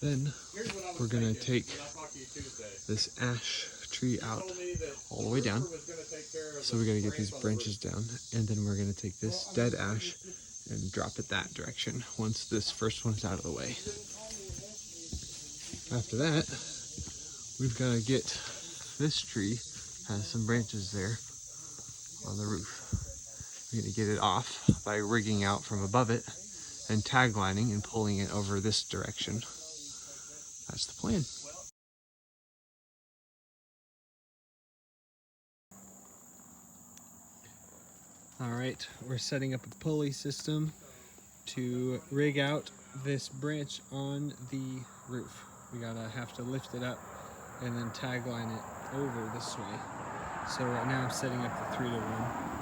Then we're gonna take this ash tree out all the way down. So we're gonna get these branches down, and then we're gonna take this dead ash and drop it that direction once this first one's out of the way. After that, we've got to get this tree, has some branches there on the roof. We're going to get it off by rigging out from above it and tag lining and pulling it over this direction. That's the plan. All right, we're setting up a pulley system to rig out this branch on the roof. We have to lift it up and then tag line it over this way. So right now I'm setting up the 3-to-1.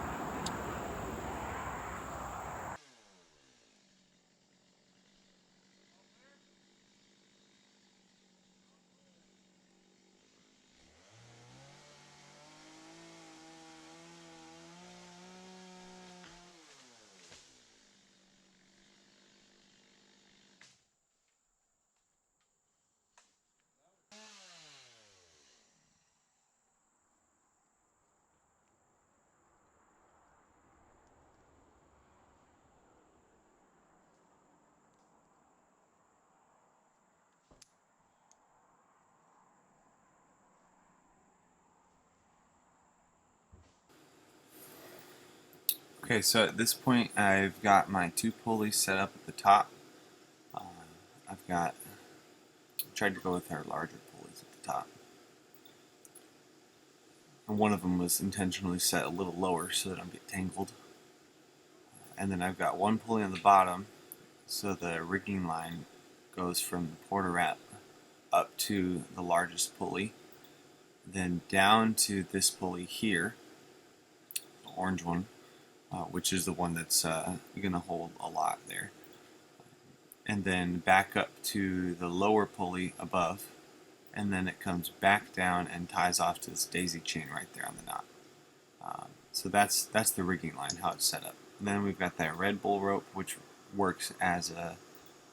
Okay, so at this point I've got my 2 pulleys set up at the top. I've tried to go with our larger pulleys at the top. And one of them was intentionally set a little lower so that I don't get tangled. And then I've got 1 pulley on the bottom, so the rigging line goes from the porter wrap up to the largest pulley, then down to this pulley here, the orange one, which is the one that's going to hold a lot there. And then back up to the lower pulley above, and then it comes back down and ties off to this daisy chain right there on the knot. So that's the rigging line, how it's set up. And then we've got that red bull rope, which works as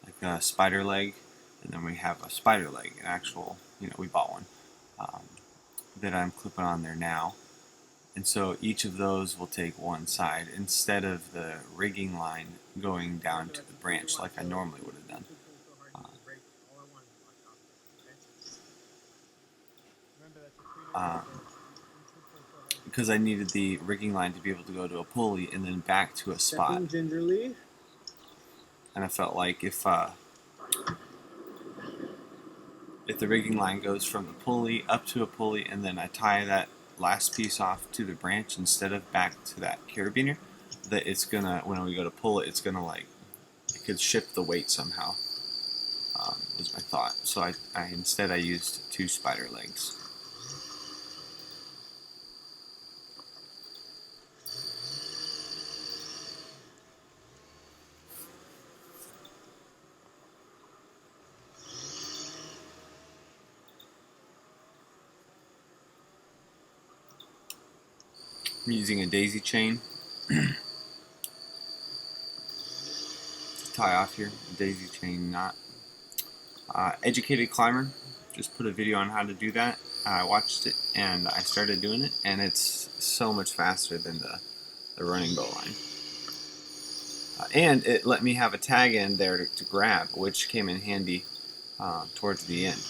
like a spider leg, and then we have a spider leg, an actual, we bought one, that I'm clipping on there now. And so each of those will take one side instead of the rigging line going down to the branch like I normally would have done. Because I needed the rigging line to be able to go to a pulley and then back to a spot. And I felt like if the rigging line goes from the pulley up to a pulley and then I tie that last piece off to the branch instead of back to that carabiner, that it's gonna, when we go to pull it, it's gonna it could shift the weight somehow, was my thought. So I instead I used 2 spider legs. I'm using a daisy chain to tie off here, a daisy chain knot. Educated climber just put a video on how to do that. I watched it and I started doing it, and it's so much faster than the running bow line. And it let me have a tag end there to grab, which came in handy towards the end,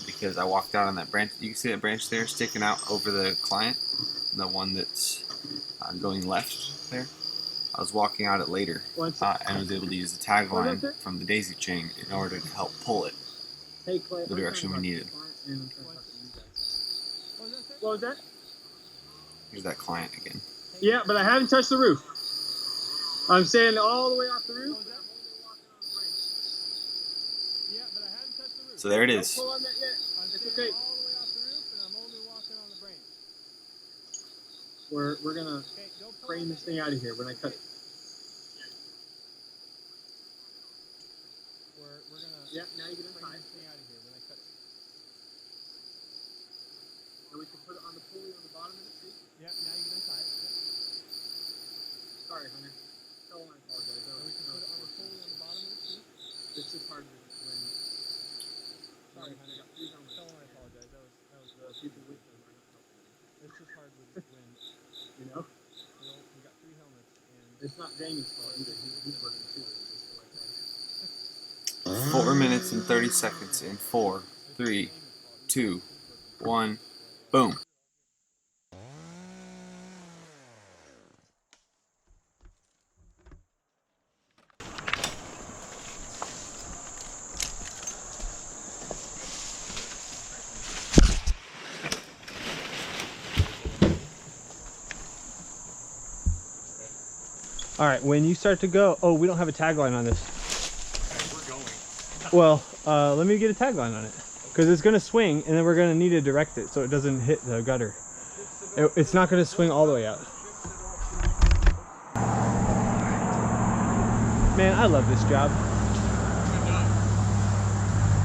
because I walked out on that branch. You can see that branch there sticking out over the client, the one that's going left there. I was walking out it later and was able to use the tag line from the daisy chain in order to help pull it the direction we needed. What was that? Here's that client again. Yeah, but I haven't touched the roof. I'm standing all the way off the roof. So there it is. Don't pull on that yet. It's okay. We're gonna frame this thing out of here when I cut it. Yeah, now you get untied. And we can put it on the pulley on the bottom of it too. Yeah, now you get untied. Sorry, Hunter. Don't want to apologize. We can put it on the pulley on the bottom of it too. It's just hard to explain it. Jamie's fault either. He's working too. Is this the right place? 4 minutes and 30 seconds in 4, 3, 2, 1, boom. All right, when you start to go, oh, we don't have a tagline on this. Okay, we're going. Well, let me get a tagline on it, because it's gonna swing, and then we're gonna need to direct it so it doesn't hit the gutter. It's not gonna swing all the way out. Man, I love this job. Good job.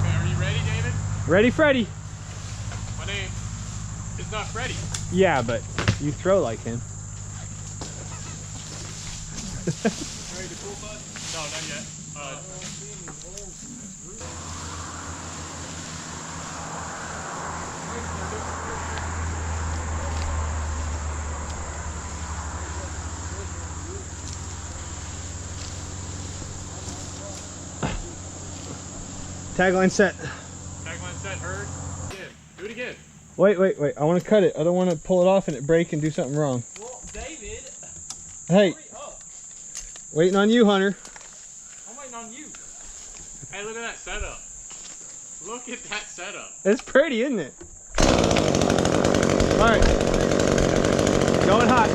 Okay, are you ready, David? Ready, Freddy? My name is not Freddy. Yeah, but you throw like him. Ready to pull, bud? No, not yet. Tagline set. Tagline set, heard. Again. Do it again. Wait. I want to cut it. I don't want to pull it off and it break and do something wrong. Well, David, Hey, hurry up. waiting on you, Hunter. I'm waiting on you. Hey, look at that setup. Look at that setup. It's pretty, isn't it? All right. Going hot.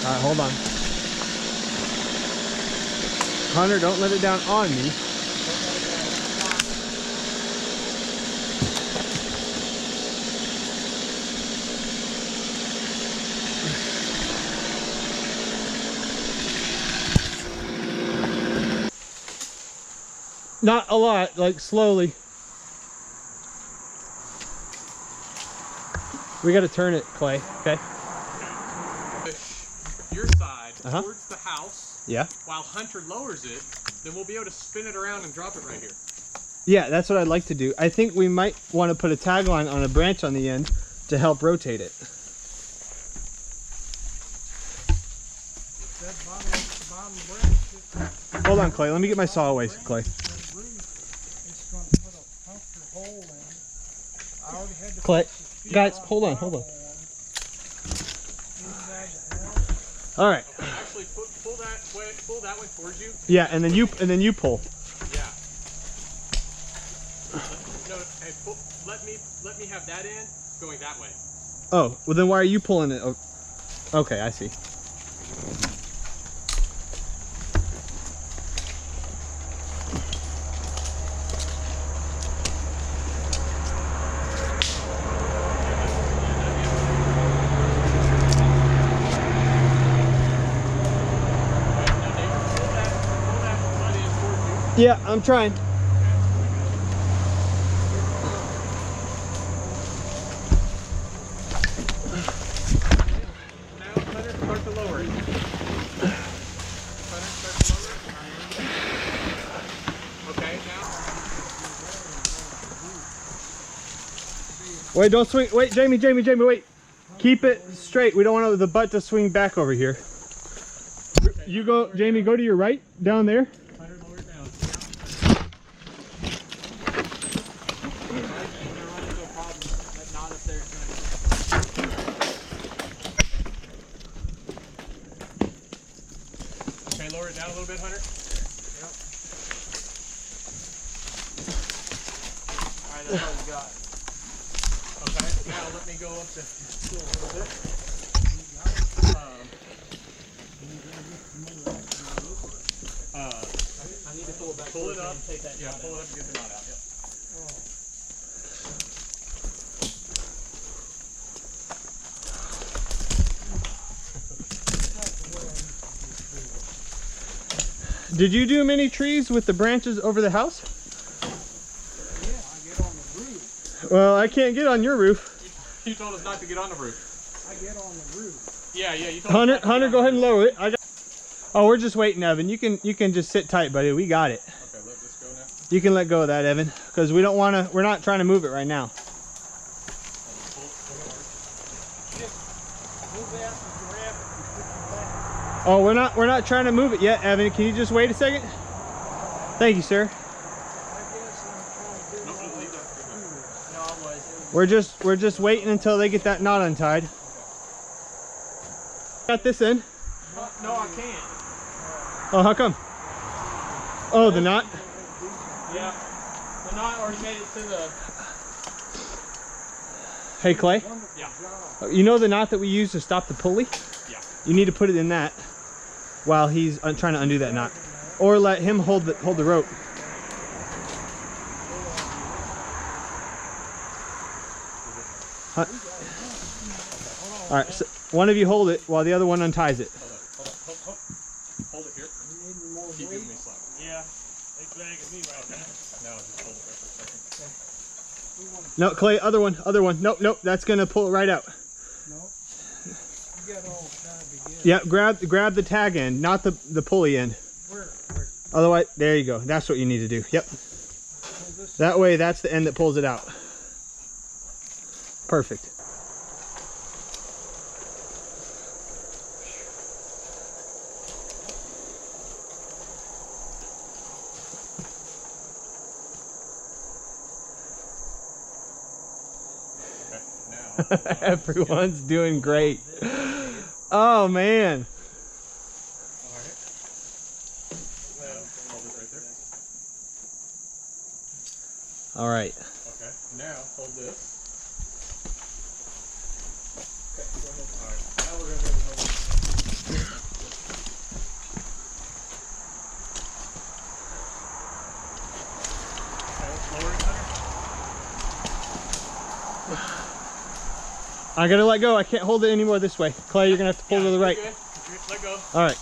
Alright, hold on. Hunter, don't let it down on me. Not a lot, like slowly. We gotta turn it, Clay, okay? Your side towards the house. Yeah. While Hunter lowers it, then we'll be able to spin it around and drop it right here. Yeah, that's what I'd like to do. I think we might want to put a tagline on a branch on the end to help rotate it. Hold on, Clay. Let me get my saw away, Clay. Clay, guys, hold on. All right. Actually, pull that one towards you. Yeah, and then you pull. Yeah. No, hey, let me have that end going that way. Oh, well then why are you pulling it? Okay, I see. Yeah, I'm trying. Now, Hunter, start to lower it. Okay, now. Wait, don't swing. Wait, Jamie, wait. Keep it straight. We don't want the butt to swing back over here. You go, Jamie, go to your right, down there. Hunter, lower it down. That's all you got. Okay, now let me go up to a little bit. I need to pull it back. Pull it up. Take that. Yeah, pull it up and get the knot out. Yep. Did you do many trees with the branches over the house? Yeah, I get on the roof. Well, I can't get on your roof. You told us not to get on the roof. I get on the roof. Yeah, you told Hunter, us not to Hunter, get go on ahead the and lower it. I got. Oh, we're just waiting, Evan. You can just sit tight, buddy. We got it. roof. Okay, let this go now. You can let go of that, Evan, because we don't want to. We're not trying to move it right now. Oh, we're not trying to move it yet, Evan. Can you just wait a second? Thank you, sir. We're just waiting until they get that knot untied. Got this in. No, I can't. Oh, how come? Oh, the knot. Yeah, the knot already made it to the. Hey, Clay. Yeah. You know the knot that we use to stop the pulley? Yeah. You need to put it in that while he's trying to undo that knot, or let him hold the rope. All right, so one of you hold it while the other one unties it. Hold it here. Keep giving me slack. Yeah, it's dragging me right now. No, just hold it there for a second. No, Clay, other one. Nope, that's gonna pull it right out. No. You got all tied together. Yeah, grab the tag end, not the pulley end. Where? Otherwise, there you go. That's what you need to do. Yep. That way, that's the end that pulls it out. Perfect. Everyone's doing great. Oh man. All right. Okay, now hold this. Okay, go ahead. All right, now we're going to go hold it. Okay, lower it, Hunter. I gotta let go. I can't hold it anymore this way. Clay, you're gonna have to pull to the right. Good. Let go. All right.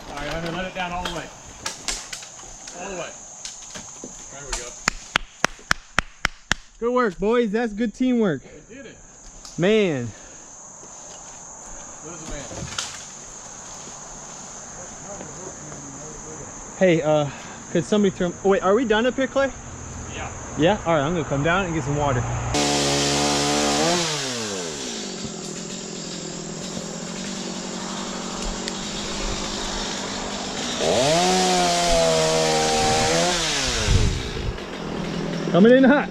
All right, Hunter, let it down all the way. All the way. There we go. Good work, boys. That's good teamwork. We did it. Man. What is a man? Hey, could somebody throw? Oh, wait, are we done up here, Clay? Yeah. Yeah. All right, I'm gonna come down and get some water. Coming in hot.